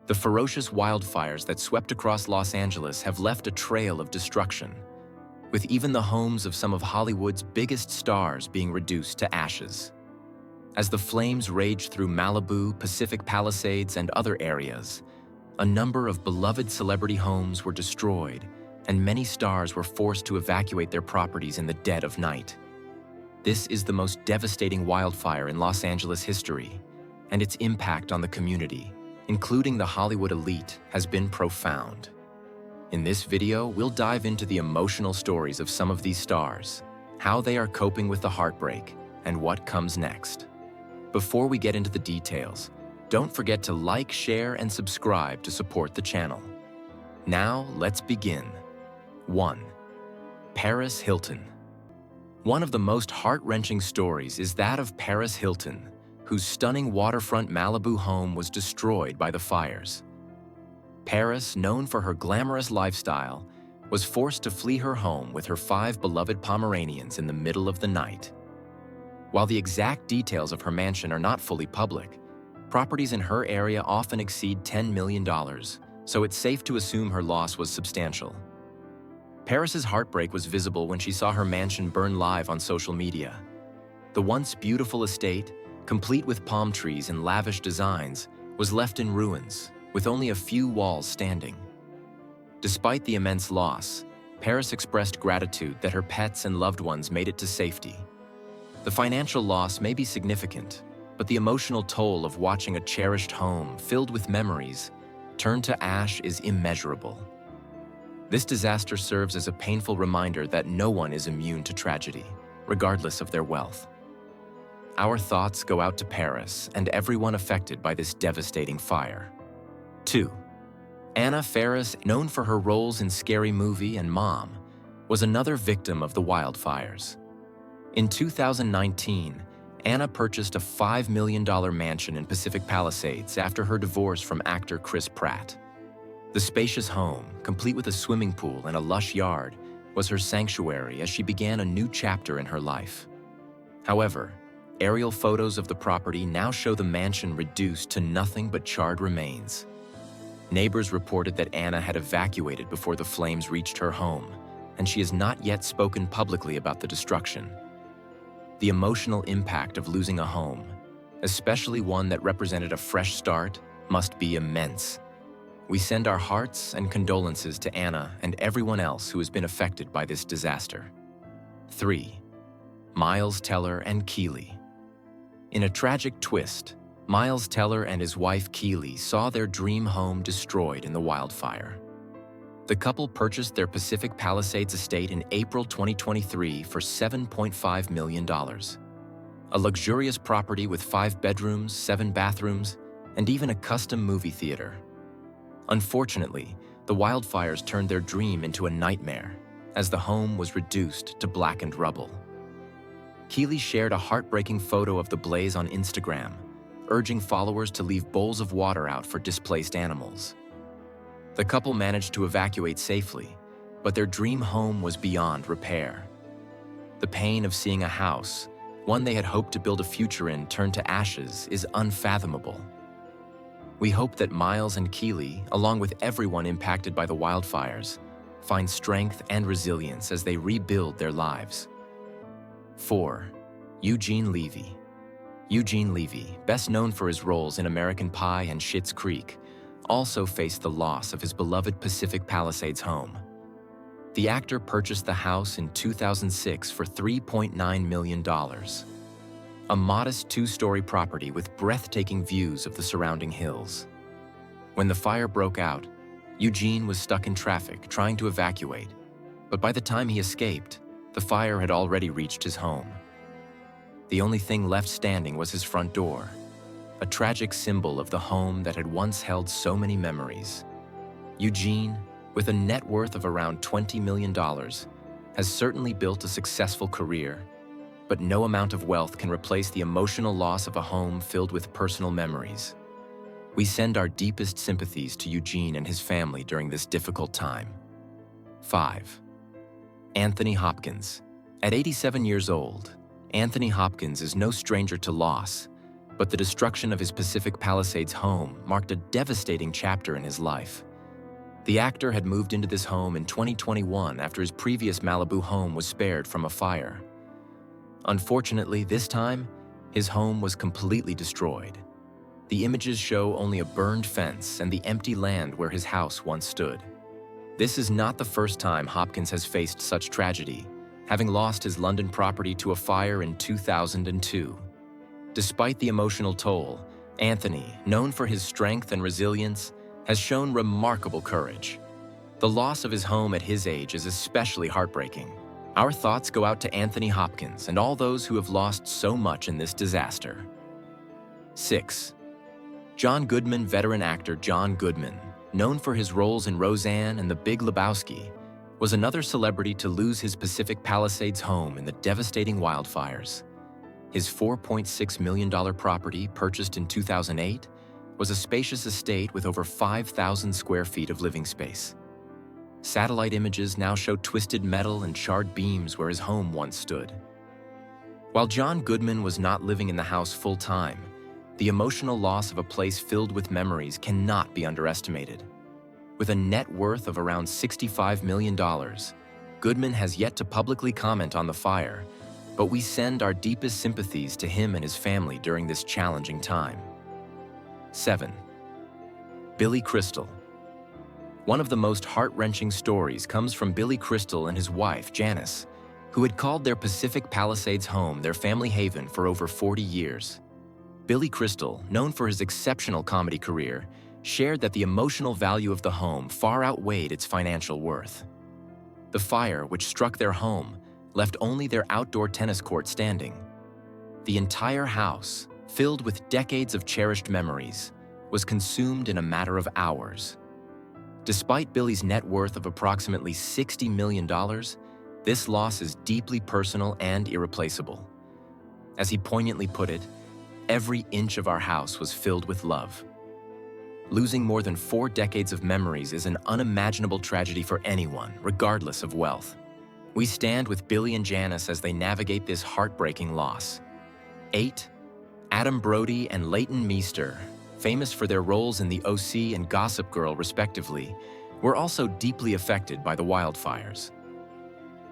The ferocious wildfires that swept across Los Angeles have left a trail of destruction, with even the homes of some of Hollywood's biggest stars being reduced to ashes. As the flames raged through Malibu, Pacific Palisades, and other areas, a number of beloved celebrity homes were destroyed, and many stars were forced to evacuate their properties in the dead of night. This is the most devastating wildfire in Los Angeles history, and its impact on the community, including the Hollywood elite, has been profound. In this video, we'll dive into the emotional stories of some of these stars, how they are coping with the heartbreak, and what comes next. Before we get into the details, don't forget to like, share, and subscribe to support the channel. Now, let's begin. 1. Paris Hilton. One of the most heart-wrenching stories is that of Paris Hilton, whose stunning waterfront Malibu home was destroyed by the fires. Paris, known for her glamorous lifestyle, was forced to flee her home with her 5 beloved Pomeranians in the middle of the night. While the exact details of her mansion are not fully public, properties in her area often exceed $10 million, so it's safe to assume her loss was substantial. Paris's heartbreak was visible when she saw her mansion burn live on social media. The once beautiful estate, complete with palm trees and lavish designs, was left in ruins, with only a few walls standing. Despite the immense loss, Paris expressed gratitude that her pets and loved ones made it to safety. The financial loss may be significant, but the emotional toll of watching a cherished home filled with memories turn to ash is immeasurable. This disaster serves as a painful reminder that no one is immune to tragedy, regardless of their wealth. Our thoughts go out to Paris and everyone affected by this devastating fire. 2. Anna Faris, known for her roles in Scary Movie and Mom, was another victim of the wildfires. In 2019, Anna purchased a $5 million mansion in Pacific Palisades after her divorce from actor Chris Pratt. The spacious home, complete with a swimming pool and a lush yard, was her sanctuary as she began a new chapter in her life. However, aerial photos of the property now show the mansion reduced to nothing but charred remains. Neighbors reported that Anna had evacuated before the flames reached her home, and she has not yet spoken publicly about the destruction. The emotional impact of losing a home, especially one that represented a fresh start, must be immense. We send our hearts and condolences to Anna and everyone else who has been affected by this disaster. 3. Miles Teller and Keleigh. In a tragic twist, Miles Teller and his wife Keleigh saw their dream home destroyed in the wildfire. The couple purchased their Pacific Palisades estate in April 2023 for $7.5 million. A luxurious property with 5 bedrooms, 7 bathrooms, and even a custom movie theater. Unfortunately, the wildfires turned their dream into a nightmare, as the home was reduced to blackened rubble. Keleigh shared a heartbreaking photo of the blaze on Instagram, urging followers to leave bowls of water out for displaced animals. The couple managed to evacuate safely, but their dream home was beyond repair. The pain of seeing a house, one they had hoped to build a future in, turn to ashes is unfathomable. We hope that Miles and Keleigh, along with everyone impacted by the wildfires, find strength and resilience as they rebuild their lives. 4. Eugene Levy. Eugene Levy, best known for his roles in American Pie and Schitt's Creek, also faced the loss of his beloved Pacific Palisades home. The actor purchased the house in 2006 for $3.9 million. A modest 2-story property with breathtaking views of the surrounding hills. When the fire broke out, Eugene was stuck in traffic trying to evacuate, but by the time he escaped, the fire had already reached his home. The only thing left standing was his front door, a tragic symbol of the home that had once held so many memories. Eugene, with a net worth of around $20 million, has certainly built a successful career, but no amount of wealth can replace the emotional loss of a home filled with personal memories. We send our deepest sympathies to Eugene and his family during this difficult time. 5. Anthony Hopkins. At 87 years old, Anthony Hopkins is no stranger to loss, But the destruction of his Pacific Palisades home marked a devastating chapter in his life. The actor had moved into this home in 2021 after his previous Malibu home was spared from a fire. Unfortunately, this time, his home was completely destroyed. The images show only a burned fence and the empty land where his house once stood. This is not the first time Hopkins has faced such tragedy, having lost his London property to a fire in 2002. Despite the emotional toll, Anthony, known for his strength and resilience, has shown remarkable courage. The loss of his home at his age is especially heartbreaking. Our thoughts go out to Anthony Hopkins and all those who have lost so much in this disaster. 6. John Goodman. Veteran actor John Goodman, known for his roles in Roseanne and The Big Lebowski, was another celebrity to lose his Pacific Palisades home in the devastating wildfires. His $4.6 million property, purchased in 2008, was a spacious estate with over 5,000 square feet of living space. Satellite images now show twisted metal and charred beams where his home once stood. While John Goodman was not living in the house full-time, the emotional loss of a place filled with memories cannot be underestimated. With a net worth of around $65 million, Goodman has yet to publicly comment on the fire, but we send our deepest sympathies to him and his family during this challenging time. 7. Billy Crystal. One of the most heart-wrenching stories comes from Billy Crystal and his wife, Janice, who had called their Pacific Palisades home their family haven for over 40 years. Billy Crystal, known for his exceptional comedy career, shared that the emotional value of the home far outweighed its financial worth. The fire, which struck their home, left only their outdoor tennis court standing. The entire house, filled with decades of cherished memories, was consumed in a matter of hours. Despite Billy's net worth of approximately $60 million, this loss is deeply personal and irreplaceable. As he poignantly put it, every inch of our house was filled with love. Losing more than 4 decades of memories is an unimaginable tragedy for anyone, regardless of wealth. We stand with Billy and Janice as they navigate this heartbreaking loss. 8. Adam Brody and Leighton Meester, famous for their roles in The OC and Gossip Girl respectively, were also deeply affected by the wildfires.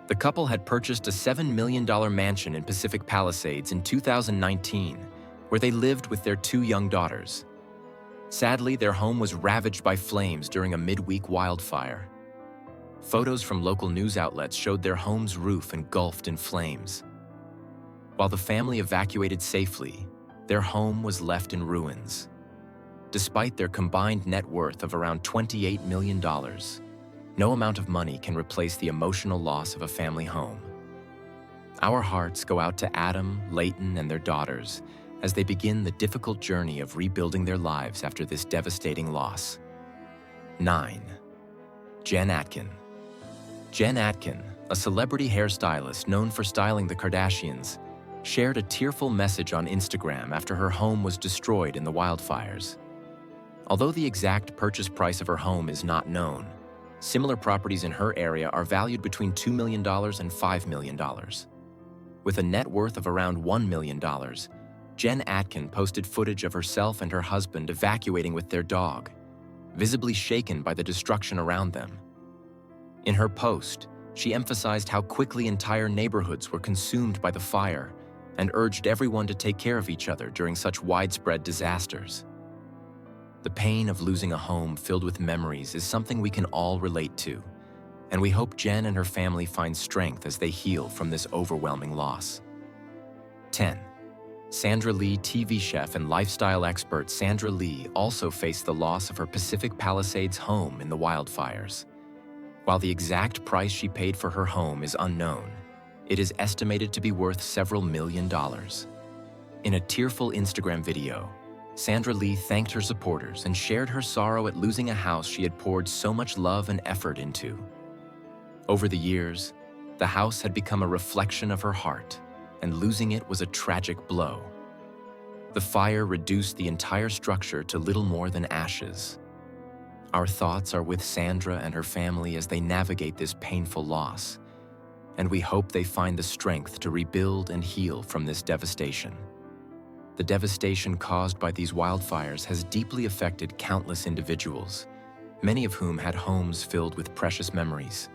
The couple had purchased a $7 million mansion in Pacific Palisades in 2019, where they lived with their 2 young daughters. Sadly, their home was ravaged by flames during a midweek wildfire. Photos from local news outlets showed their home's roof engulfed in flames. While the family evacuated safely, their home was left in ruins. Despite their combined net worth of around $28 million, no amount of money can replace the emotional loss of a family home. Our hearts go out to Adam, Leighton, and their daughters as they begin the difficult journey of rebuilding their lives after this devastating loss. 9. Jen Atkin. Jen Atkin, a celebrity hairstylist known for styling the Kardashians, shared a tearful message on Instagram after her home was destroyed in the wildfires. Although the exact purchase price of her home is not known, similar properties in her area are valued between $2 million and $5 million. With a net worth of around $1 million, Jen Atkin posted footage of herself and her husband evacuating with their dog, visibly shaken by the destruction around them. In her post, she emphasized how quickly entire neighborhoods were consumed by the fire and urged everyone to take care of each other during such widespread disasters. The pain of losing a home filled with memories is something we can all relate to, and we hope Jen and her family find strength as they heal from this overwhelming loss. 10. Sandra Lee. TV chef and lifestyle expert Sandra Lee also faced the loss of her Pacific Palisades home in the wildfires. While the exact price she paid for her home is unknown, it is estimated to be worth several $1 million. In a tearful Instagram video, Sandra Lee thanked her supporters and shared her sorrow at losing a house she had poured so much love and effort into. Over the years, the house had become a reflection of her heart, and losing it was a tragic blow. The fire reduced the entire structure to little more than ashes. Our thoughts are with Sandra and her family as they navigate this painful loss, and we hope they find the strength to rebuild and heal from this devastation. The devastation caused by these wildfires has deeply affected countless individuals, many of whom had homes filled with precious memories.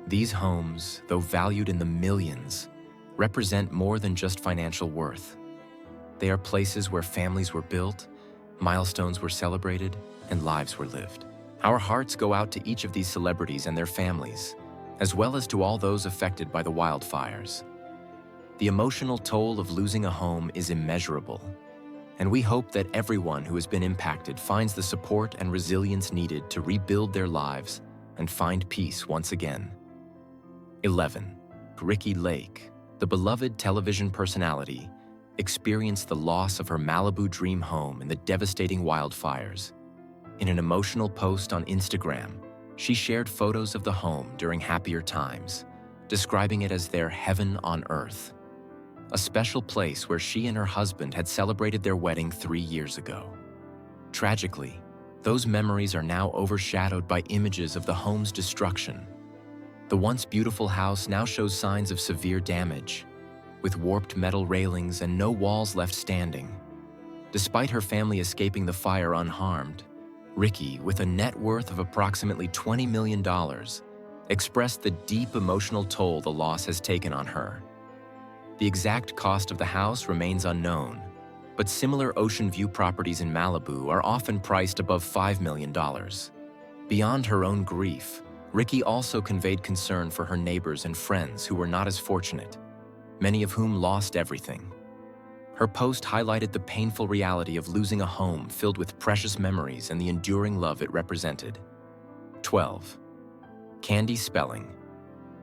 These homes, though valued in the millions, represent more than just financial worth. They are places where families were built, milestones were celebrated, and lives were lived. Our hearts go out to each of these celebrities and their families, as well as to all those affected by the wildfires. The emotional toll of losing a home is immeasurable, and we hope that everyone who has been impacted finds the support and resilience needed to rebuild their lives and find peace once again. 11. Ricki Lake, the beloved television personality, experienced the loss of her Malibu dream home in the devastating wildfires. In an emotional post on Instagram, she shared photos of the home during happier times, describing it as their heaven on earth, a special place where she and her husband had celebrated their wedding 3 years ago. Tragically, those memories are now overshadowed by images of the home's destruction. The once beautiful house now shows signs of severe damage, with warped metal railings and no walls left standing. Despite her family escaping the fire unharmed, Ricki, with a net worth of approximately $20 million, expressed the deep emotional toll the loss has taken on her. The exact cost of the house remains unknown, but similar ocean view properties in Malibu are often priced above $5 million. Beyond her own grief, Ricki also conveyed concern for her neighbors and friends who were not as fortunate, many of whom lost everything. Her post highlighted the painful reality of losing a home filled with precious memories and the enduring love it represented. 12. Candy Spelling.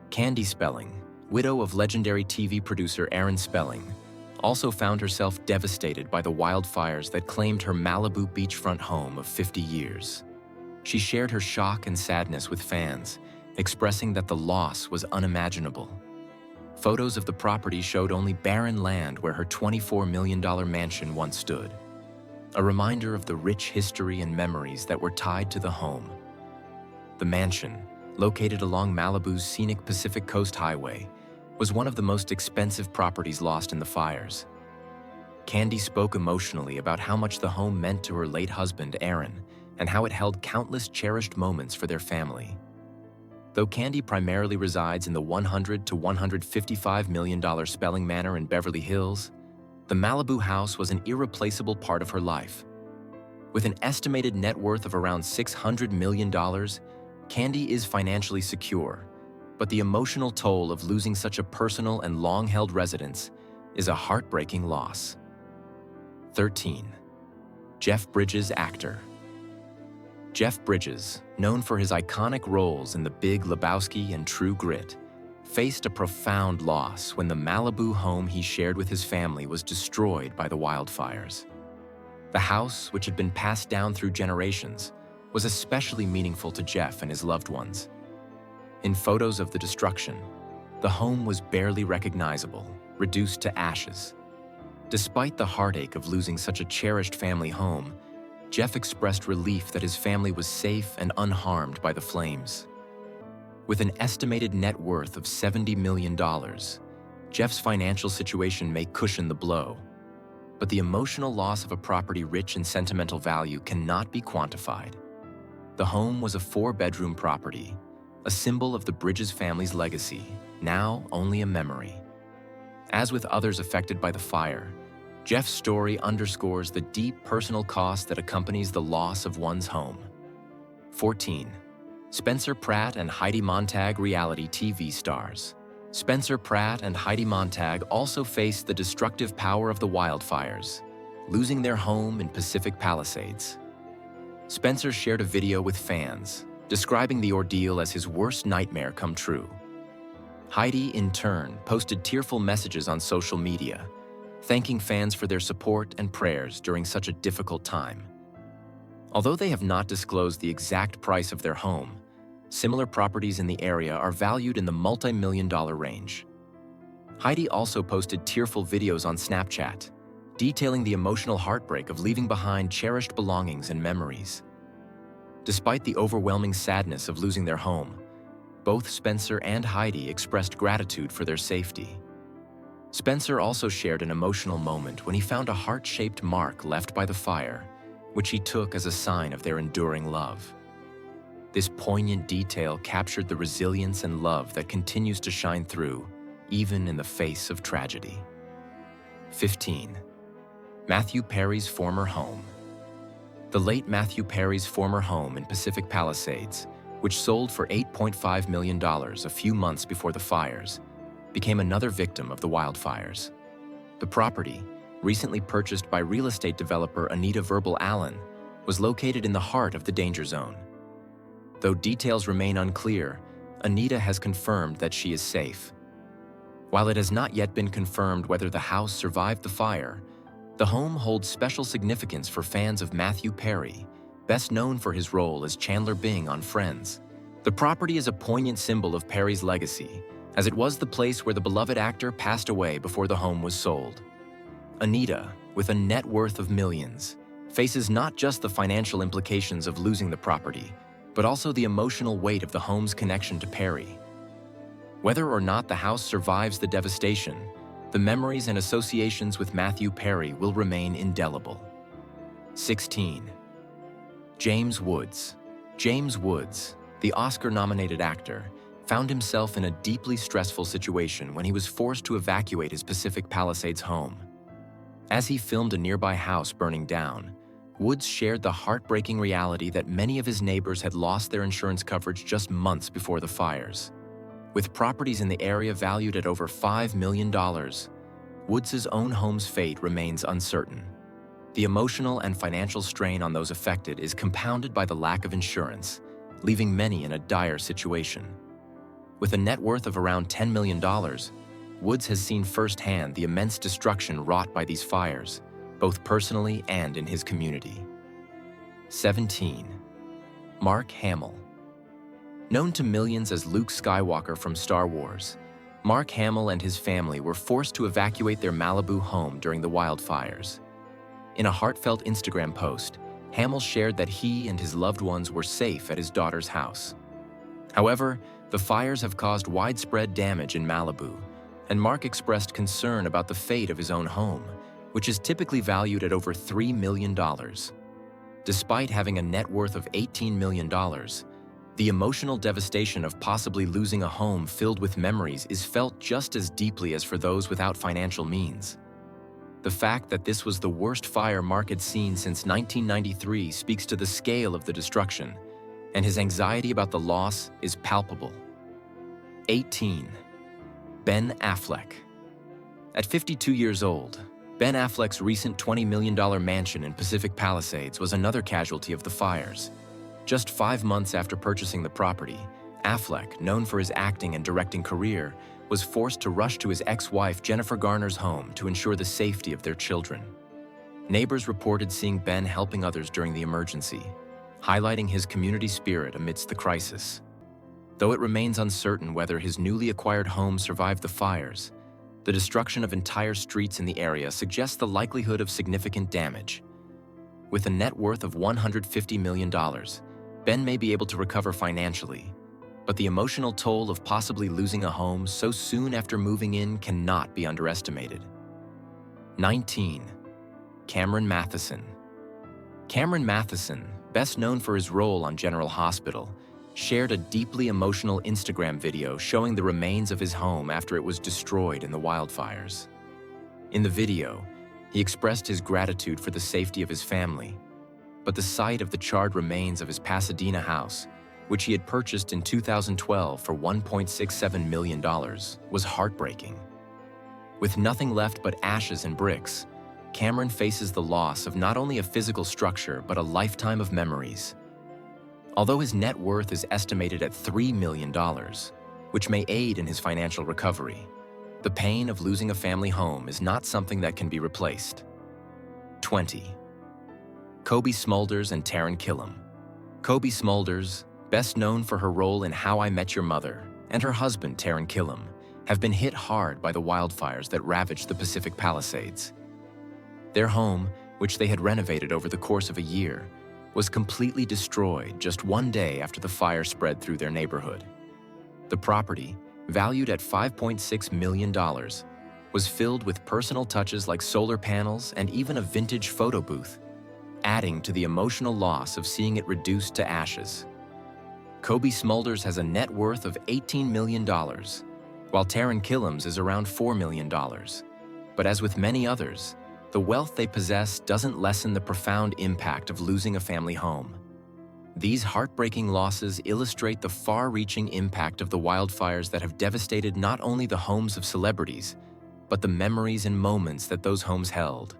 Candy Spelling, widow of legendary TV producer Aaron Spelling, also found herself devastated by the wildfires that claimed her Malibu beachfront home of 50 years. She shared her shock and sadness with fans, expressing that the loss was unimaginable. Photos of the property showed only barren land where her $24 million mansion once stood, a reminder of the rich history and memories that were tied to the home. The mansion, located along Malibu's scenic Pacific Coast Highway, was one of the most expensive properties lost in the fires. Candy spoke emotionally about how much the home meant to her late husband, Aaron, and how it held countless cherished moments for their family. Though Candy primarily resides in the $100 to $155 million Spelling Manor in Beverly Hills, the Malibu house was an irreplaceable part of her life. With an estimated net worth of around $600 million, Candy is financially secure, but the emotional toll of losing such a personal and long-held residence is a heartbreaking loss. 13. Jeff Bridges, actor. Jeff Bridges, known for his iconic roles in The Big Lebowski and True Grit, faced a profound loss when the Malibu home he shared with his family was destroyed by the wildfires. The house, which had been passed down through generations, was especially meaningful to Jeff and his loved ones. In photos of the destruction, the home was barely recognizable, reduced to ashes. Despite the heartache of losing such a cherished family home, Jeff expressed relief that his family was safe and unharmed by the flames. With an estimated net worth of $70 million, Jeff's financial situation may cushion the blow, but the emotional loss of a property rich in sentimental value cannot be quantified. The home was a 4-bedroom property, a symbol of the Bridges family's legacy, now only a memory. As with others affected by the fire, Jeff's story underscores the deep personal cost that accompanies the loss of one's home. 14. Spencer Pratt and Heidi Montag, reality TV stars. Spencer Pratt and Heidi Montag also faced the destructive power of the wildfires, losing their home in Pacific Palisades. Spencer shared a video with fans, describing the ordeal as his worst nightmare come true. Heidi, in turn, posted tearful messages on social media, thanking fans for their support and prayers during such a difficult time. Although they have not disclosed the exact price of their home, similar properties in the area are valued in the multi-million-dollar range. Heidi also posted tearful videos on Snapchat, detailing the emotional heartbreak of leaving behind cherished belongings and memories. Despite the overwhelming sadness of losing their home, both Spencer and Heidi expressed gratitude for their safety. Spencer also shared an emotional moment when he found a heart-shaped mark left by the fire, which he took as a sign of their enduring love. This poignant detail captured the resilience and love that continues to shine through, even in the face of tragedy. 15. Matthew Perry's former home. The late Matthew Perry's former home in Pacific Palisades, which sold for $8.5 million a few months before the fires, became another victim of the wildfires. The property, recently purchased by real estate developer Anita Verbal Allen, was located in the heart of the danger zone. Though details remain unclear, Anita has confirmed that she is safe. While it has not yet been confirmed whether the house survived the fire, the home holds special significance for fans of Matthew Perry, best known for his role as Chandler Bing on Friends. The property is a poignant symbol of Perry's legacy, as it was the place where the beloved actor passed away before the home was sold. Anita, with a net worth of millions, faces not just the financial implications of losing the property, but also the emotional weight of the home's connection to Perry. Whether or not the house survives the devastation, the memories and associations with Matthew Perry will remain indelible. 16. James Woods. James Woods, the Oscar-nominated actor, found himself in a deeply stressful situation when he was forced to evacuate his Pacific Palisades home. As he filmed a nearby house burning down, Woods shared the heartbreaking reality that many of his neighbors had lost their insurance coverage just months before the fires. With properties in the area valued at over $5 million, Woods' own home's fate remains uncertain. The emotional and financial strain on those affected is compounded by the lack of insurance, leaving many in a dire situation. With a net worth of around $10 million, Woods has seen firsthand the immense destruction wrought by these fires, both personally and in his community. 17. Mark Hamill. Known to millions as Luke Skywalker from Star Wars, Mark Hamill and his family were forced to evacuate their Malibu home during the wildfires. In a heartfelt Instagram post, Hamill shared that he and his loved ones were safe at his daughter's house. However, the fires have caused widespread damage in Malibu, and Mark expressed concern about the fate of his own home, which is typically valued at over $3 million. Despite having a net worth of $18 million, the emotional devastation of possibly losing a home filled with memories is felt just as deeply as for those without financial means. The fact that this was the worst fire Mark had seen since 1993 speaks to the scale of the destruction, and his anxiety about the loss is palpable. 18. Ben Affleck. At 52 years old, Ben Affleck's recent $20 million mansion in Pacific Palisades was another casualty of the fires. Just 5 months after purchasing the property, Affleck, known for his acting and directing career, was forced to rush to his ex-wife Jennifer Garner's home to ensure the safety of their children. Neighbors reported seeing Ben helping others during the emergency, highlighting his community spirit amidst the crisis. Though it remains uncertain whether his newly acquired home survived the fires, the destruction of entire streets in the area suggests the likelihood of significant damage. With a net worth of $150 million, Ben may be able to recover financially, but the emotional toll of possibly losing a home so soon after moving in cannot be underestimated. 19. Cameron Matheson. Cameron Matheson, best known for his role on General Hospital, shared a deeply emotional Instagram video showing the remains of his home after it was destroyed in the wildfires. In the video, he expressed his gratitude for the safety of his family, but the sight of the charred remains of his Pasadena house, which he had purchased in 2012 for $1.67 million, was heartbreaking. With nothing left but ashes and bricks, Cameron faces the loss of not only a physical structure but a lifetime of memories. Although his net worth is estimated at $3 million, which may aid in his financial recovery, the pain of losing a family home is not something that can be replaced. 20. Cobie Smulders and Taran Killam. Cobie Smulders, best known for her role in How I Met Your Mother, and her husband Taran Killam, have been hit hard by the wildfires that ravaged the Pacific Palisades. Their home, which they had renovated over the course of a year, was completely destroyed just one day after the fire spread through their neighborhood. The property, valued at $5.6 million, was filled with personal touches like solar panels and even a vintage photo booth, adding to the emotional loss of seeing it reduced to ashes. Kobe Smulders has a net worth of $18 million, while Taran Killam's is around $4 million. But as with many others, the wealth they possess doesn't lessen the profound impact of losing a family home. These heartbreaking losses illustrate the far-reaching impact of the wildfires that have devastated not only the homes of celebrities, but the memories and moments that those homes held.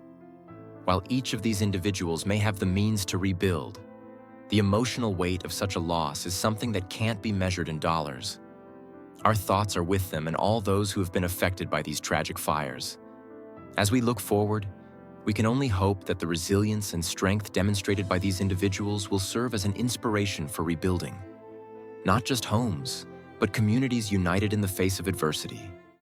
While each of these individuals may have the means to rebuild, the emotional weight of such a loss is something that can't be measured in dollars. Our thoughts are with them and all those who have been affected by these tragic fires. As we look forward, we can only hope that the resilience and strength demonstrated by these individuals will serve as an inspiration for rebuilding. Not just homes, but communities united in the face of adversity.